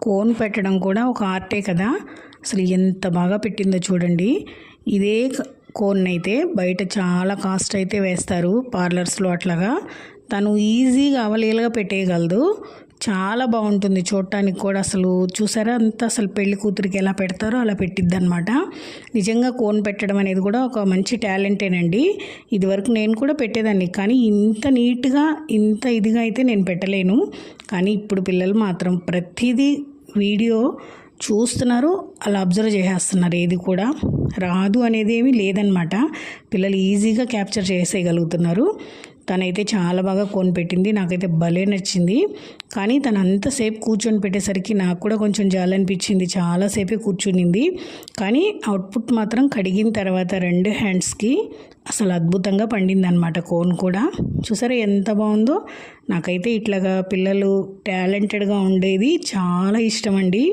Cone పెట్టడం కూడా ఒక ఆర్టే కదా. అసలు ఎంత బాగా పెట్టిందో చూడండి. ఇదే కోన్ అయితే బయట చాలా కాస్ట్ అయితే వేస్తారు పార్లర్స్లో అట్లాగా. తను ఈజీగా అవలీలగా పెట్టేయగలదు. చాలా బాగుంటుంది చూడటానికి కూడా. అసలు చూసారా అంతా అసలు పెళ్లి కూతురికి ఎలా పెడతారో అలా పెట్టిద్ది అనమాట. నిజంగా కోన్ పెట్టడం అనేది కూడా ఒక మంచి టాలెంటేనండి. ఇదివరకు నేను కూడా పెట్టేదాన్ని, కానీ ఇంత నీట్గా ఇంత ఇదిగా అయితే నేను పెట్టలేను. కానీ ఇప్పుడు పిల్లలు మాత్రం ప్రతిదీ వీడియో చూస్తున్నారు, అలా అబ్జర్వ్ చేసేస్తున్నారు. ఏది కూడా రాదు అనేది ఏమీ లేదనమాట. పిల్లలు ఈజీగా క్యాప్చర్ చేసేయగలుగుతున్నారు. తనైతే చాలా బాగా కోన్ పెట్టింది. నాకైతే భలే నచ్చింది. కానీ తను అంతసేపు కూర్చొని పెట్టేసరికి నాకు కూడా కొంచెం జాలనిపించింది. చాలాసేపే కూర్చునింది. కానీ అవుట్పుట్ మాత్రం కడిగిన తర్వాత 2 హ్యాండ్స్కి అసలు అద్భుతంగా పండిందనమాట కోన్ కూడా. చూసారా ఎంత బాగుందో. నాకైతే ఇట్లాగా పిల్లలు టాలెంటెడ్గా ఉండేది చాలా ఇష్టం అండి.